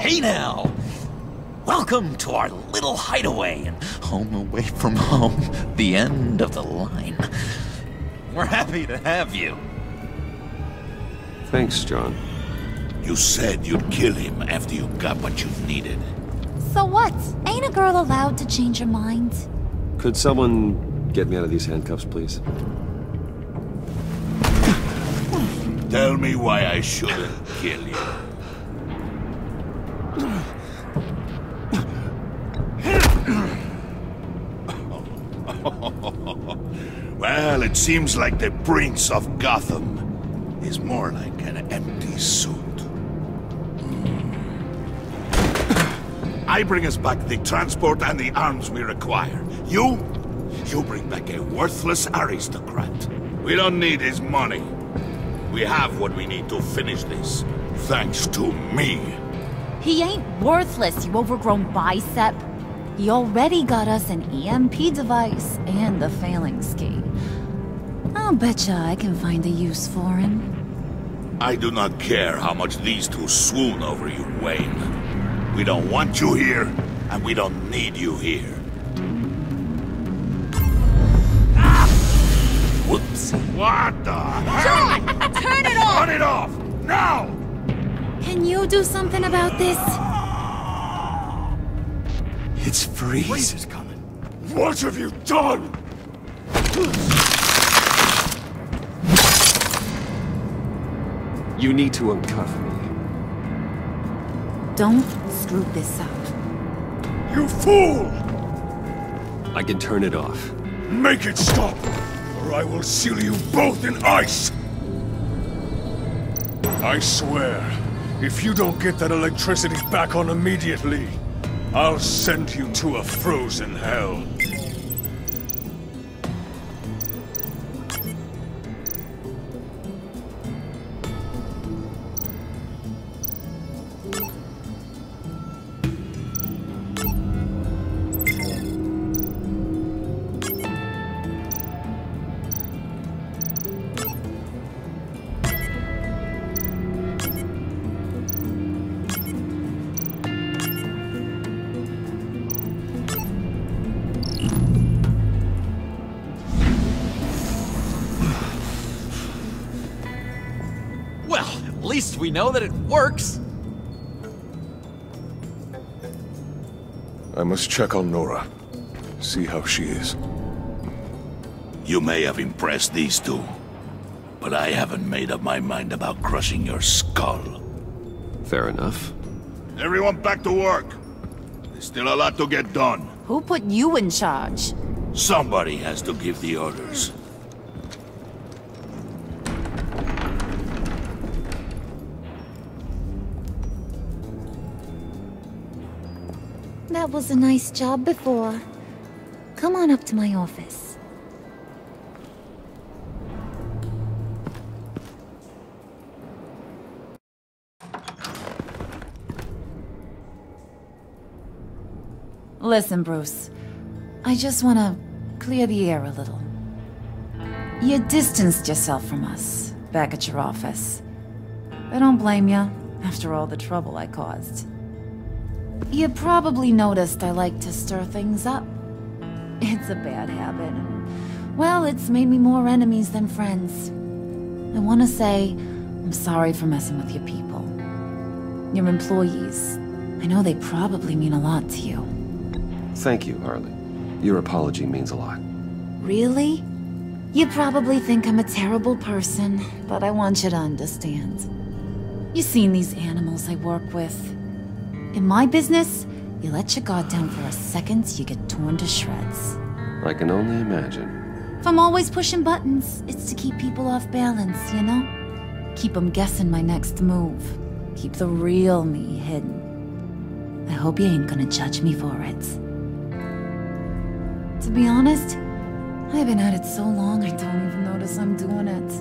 Hey now! Welcome to our little hideaway and home away from home, the end of the line. We're happy to have you. Thanks, John. You said you'd kill him after you got what you needed. So what? Ain't a girl allowed to change her mind? Could someone get me out of these handcuffs, please? Tell me why I shouldn't kill you. Well, it seems like the Prince of Gotham is more like an empty suit. I bring us back the transport and the arms we require. You bring back a worthless aristocrat. We don't need his money. We have what we need to finish this, thanks to me. He ain't worthless, you overgrown bicep. He already got us an EMP device and the phalanx key. I'll betcha I can find a use for him. I do not care how much these two swoon over you, Wayne. We don't want you here, and we don't need you here. Ah! Whoops. What the? John! Turn it off! Turn it off! Now! Can you do something about this? It's Freeze. Freeze is coming. What have you done? You need to uncuff me. Don't screw this up. You fool! I can turn it off. Make it stop, or I will seal you both in ice! I swear, if you don't get that electricity back on immediately, I'll send you to a frozen hell. At least we know that it works. I must check on Nora. See how she is. You may have impressed these two, but I haven't made up my mind about crushing your skull. Fair enough. Everyone back to work. There's still a lot to get done. Who put you in charge? Somebody has to give the orders. That was a nice job before. Come on up to my office. Listen, Bruce. I just want to clear the air a little. You distanced yourself from us, back at your office. I don't blame you, after all the trouble I caused. You probably noticed I like to stir things up. It's a bad habit. Well, it's made me more enemies than friends. I want to say I'm sorry for messing with your people. Your employees. I know they probably mean a lot to you. Thank you, Harley. Your apology means a lot. Really? You probably think I'm a terrible person, but I want you to understand. You've seen these animals I work with. In my business, you let your guard down for a second, you get torn to shreds. I can only imagine. If I'm always pushing buttons, it's to keep people off balance, you know? Keep them guessing my next move. Keep the real me hidden. I hope you ain't gonna judge me for it. To be honest, I've been at it so long I don't even notice I'm doing it.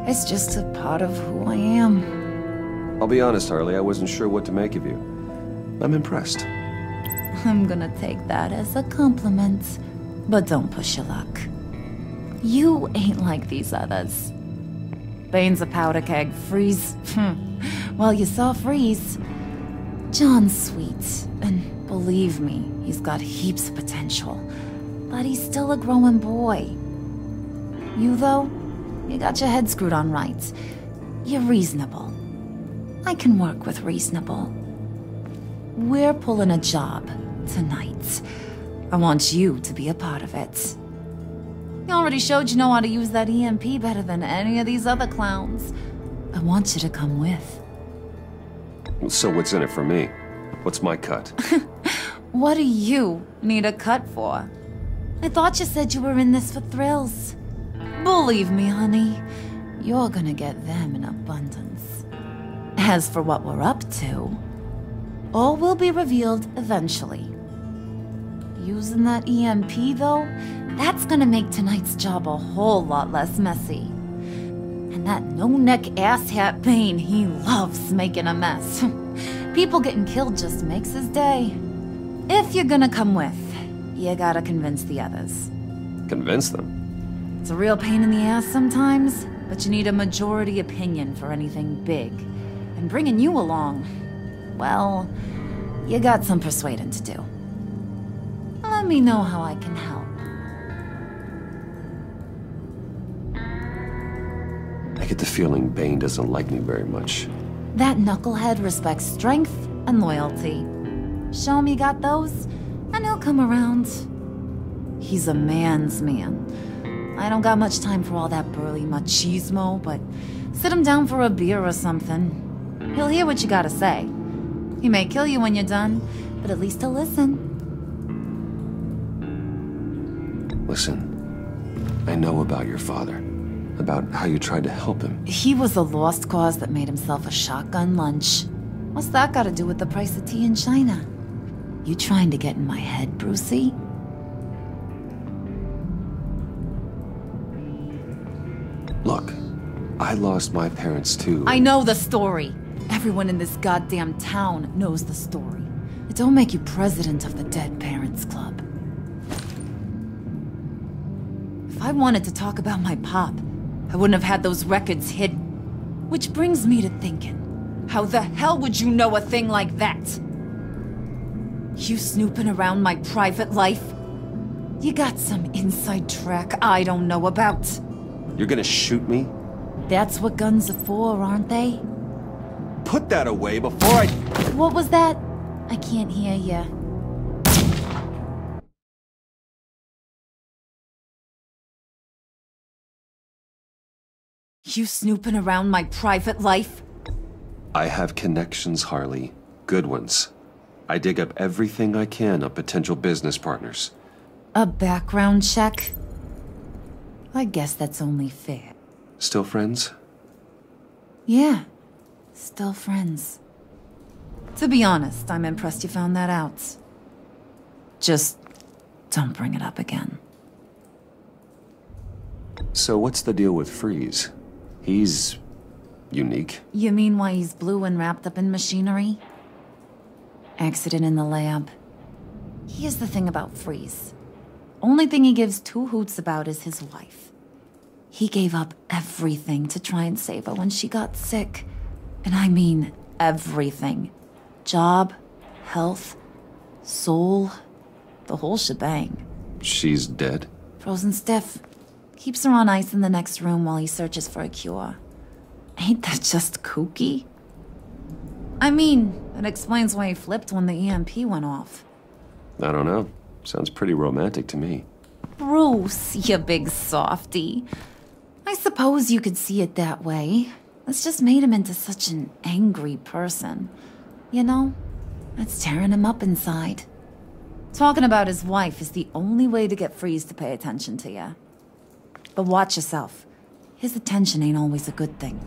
It's just a part of who I am. I'll be honest, Harley, I wasn't sure what to make of you. I'm impressed. I'm gonna take that as a compliment, but don't push your luck. You ain't like these others. Bane's a powder keg, Freeze. Well, you saw Freeze. John's sweet, and believe me, he's got heaps of potential. But he's still a growing boy. You, though, you got your head screwed on right. You're reasonable. I can work with reasonable. We're pulling a job tonight. I want you to be a part of it. You already showed you know how to use that EMP better than any of these other clowns. I want you to come with. So what's in it for me? What's my cut? What do you need a cut for? I thought you said you were in this for thrills. Believe me, honey, you're gonna get them in abundance. As for what we're up to, all will be revealed eventually. Using that EMP, though, that's gonna make tonight's job a whole lot less messy. And that no-neck asshat Bane, he loves making a mess. People getting killed just makes his day. If you're gonna come with, you gotta convince the others. Convince them? It's a real pain in the ass sometimes, but you need a majority opinion for anything big. And bringing you along, well, you got some persuading to do. Let me know how I can help. I get the feeling Bane doesn't like me very much. That knucklehead respects strength and loyalty. Show him you got those, and he'll come around. He's a man's man. I don't got much time for all that burly machismo, but sit him down for a beer or something. He'll hear what you gotta say. He may kill you when you're done, but at least he'll listen. Listen, I know about your father. About how you tried to help him. He was a lost cause that made himself a shotgun lunch. What's that got to do with the price of tea in China? You trying to get in my head, Brucey? Look, I lost my parents too. I know the story. Everyone in this goddamn town knows the story. It don't make you president of the Dead Parents Club. If I wanted to talk about my pop, I wouldn't have had those records hidden. Which brings me to thinking, how the hell would you know a thing like that? You snooping around my private life? You got some inside track I don't know about. You're gonna shoot me? That's what guns are for, aren't they? Put that away before I... What was that? I can't hear ya. You snooping around my private life? I have connections, Harley. Good ones. I dig up everything I can of potential business partners. A background check? I guess that's only fair. Still friends? Yeah, still friends. To be honest, I'm impressed you found that out. Just don't bring it up again. So what's the deal with Freeze? He's... unique. You mean why he's blue and wrapped up in machinery? Accident in the lab. Here's the thing about Freeze. Only thing he gives two hoots about is his wife. He gave up everything to try and save her when she got sick. And I mean everything. Job, health, soul, the whole shebang. She's dead? Frozen stiff. Keeps her on ice in the next room while he searches for a cure. Ain't that just kooky? I mean, it explains why he flipped when the EMP went off. I don't know. Sounds pretty romantic to me. Bruce, you big softy. I suppose you could see it that way. It's just made him into such an angry person. You know, it's tearing him up inside. Talking about his wife is the only way to get Freeze to pay attention to you. But watch yourself. His attention ain't always a good thing.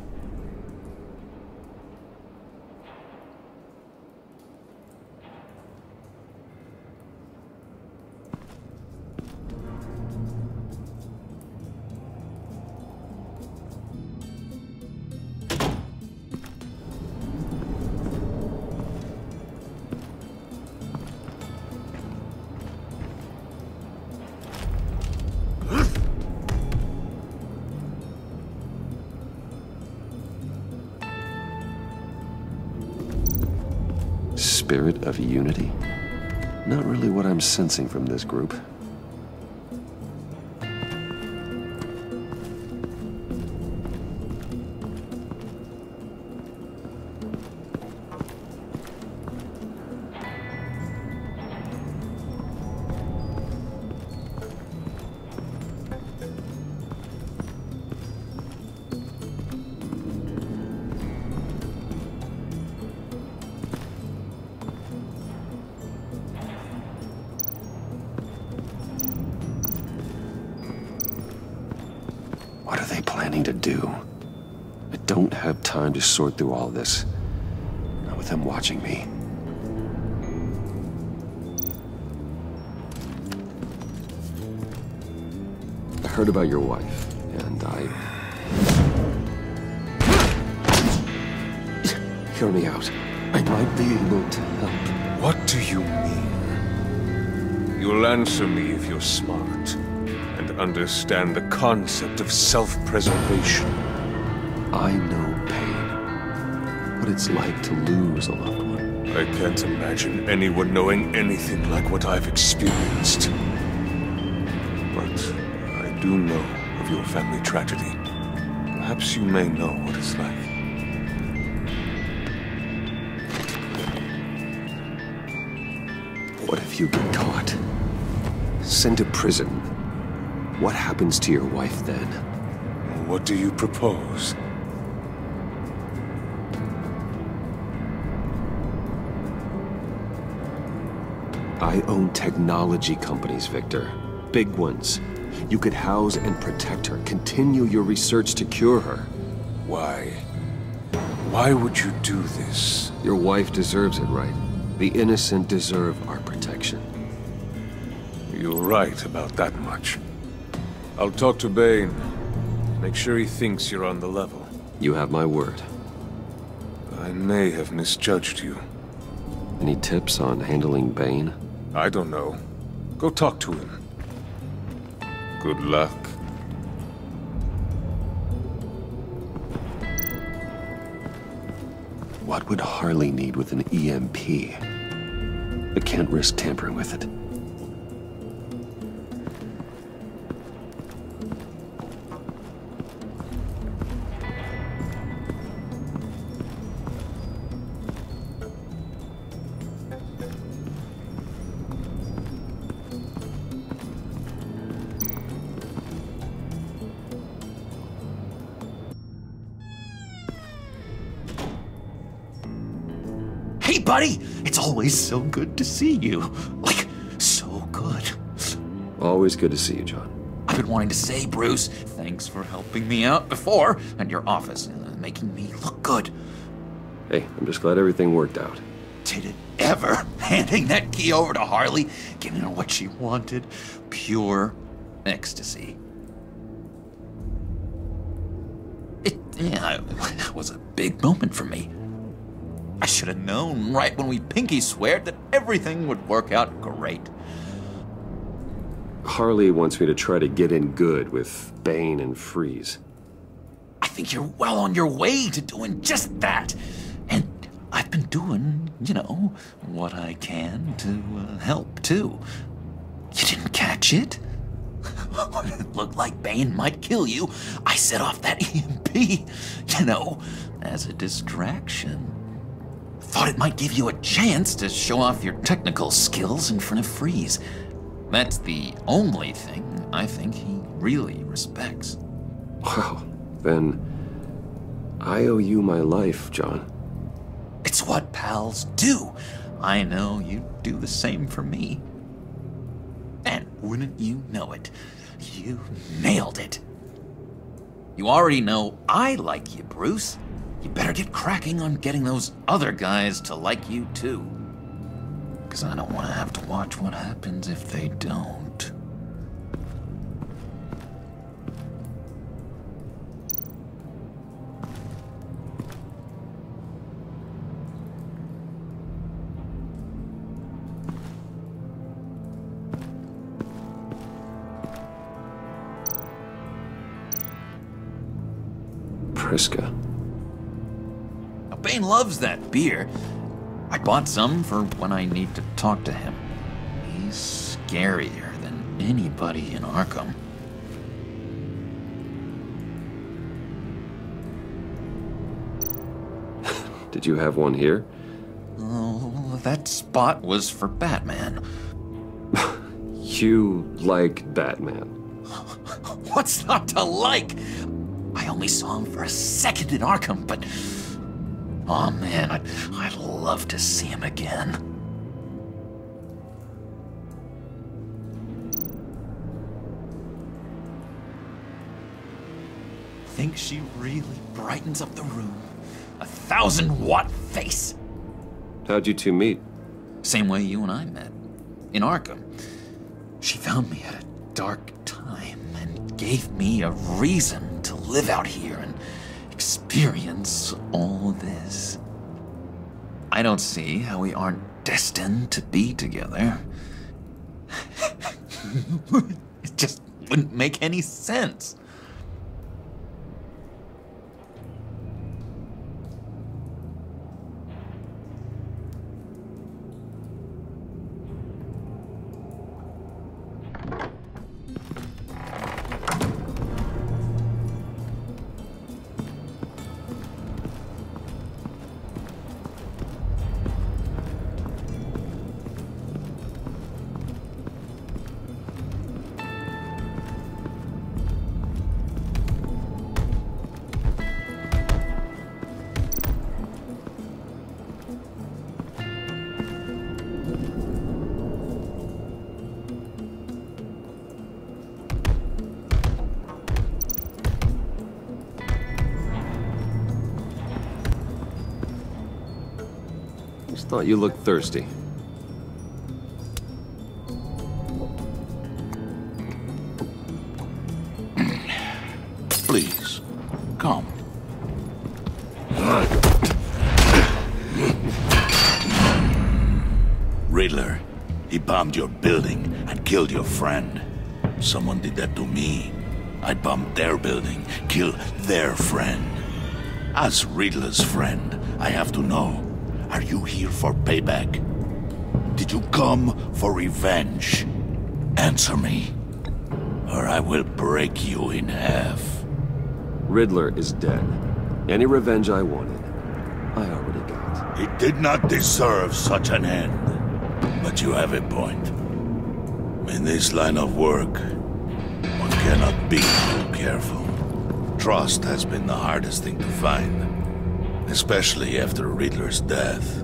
spirit of unity? Not really what I'm sensing from this group. What are they planning to do? I don't have time to sort through all this. Not with them watching me. I heard about your wife, and Hear me out. I might be able to help. What do you mean? You'll answer me if you're smart and understand the concept of self-preservation. I know pain. What it's like to lose a loved one. I can't imagine anyone knowing anything like what I've experienced. But I do know of your family tragedy. Perhaps you may know what it's like. What if you get caught? Sent to prison? What happens to your wife then? What do you propose? I own technology companies, Victor. Big ones. You could house and protect her, continue your research to cure her. Why? Why would you do this? Your wife deserves it, right? The innocent deserve our protection. You're right about that much. I'll talk to Bane. Make sure he thinks you're on the level. You have my word. I may have misjudged you. Any tips on handling Bane? I don't know. Go talk to him. Good luck. What would Harley need with an EMP? I can't risk tampering with it. Hey, buddy! It's always so good to see you. Like, so good. Always good to see you, John. I've been wanting to say, Bruce, thanks for helping me out before, and your office, making me look good. Hey, I'm just glad everything worked out. Did it ever? Handing that key over to Harley, giving her what she wanted. Pure ecstasy. It was a big moment for me. I should have known right when we pinky sweared that everything would work out great. Harley wants me to try to get in good with Bane and Freeze. I think you're well on your way to doing just that. And I've been doing, what I can to help, too. You didn't catch it? When it looked like Bane might kill you, I set off that EMP, as a distraction. Thought it might give you a chance to show off your technical skills in front of Freeze. That's the only thing I think he really respects. Wow, then I owe you my life, John. It's what pals do. I know you do the same for me. And wouldn't you know it, you nailed it. You already know I like you, Bruce. You better get cracking on getting those other guys to like you, too. Because I don't want to have to watch what happens if they don't. Priska. Bane loves that beer. I bought some for when I need to talk to him. He's scarier than anybody in Arkham. Did you have one here? Oh, that spot was for Batman. You like Batman? What's not to like? I only saw him for a second in Arkham, but... oh man, I'd love to see him again. Think she really brightens up the room? 1,000-watt face! How'd you two meet? Same way you and I met. In Arkham. She found me at a dark time and gave me a reason to live out here and experience all this. I don't see how we aren't destined to be together. It just wouldn't make any sense. Just thought you looked thirsty. Please, come. Riddler, he bombed your building and killed your friend. Someone did that to me. I'd bomb their building, kill their friend. As Riddler's friend, I have to know, are you here for payback? Did you come for revenge? Answer me, or I will break you in half. Riddler is dead. Any revenge I wanted, I already got. He did not deserve such an end. But you have a point. In this line of work, one cannot be too careful. Trust has been the hardest thing to find, especially after Riddler's death.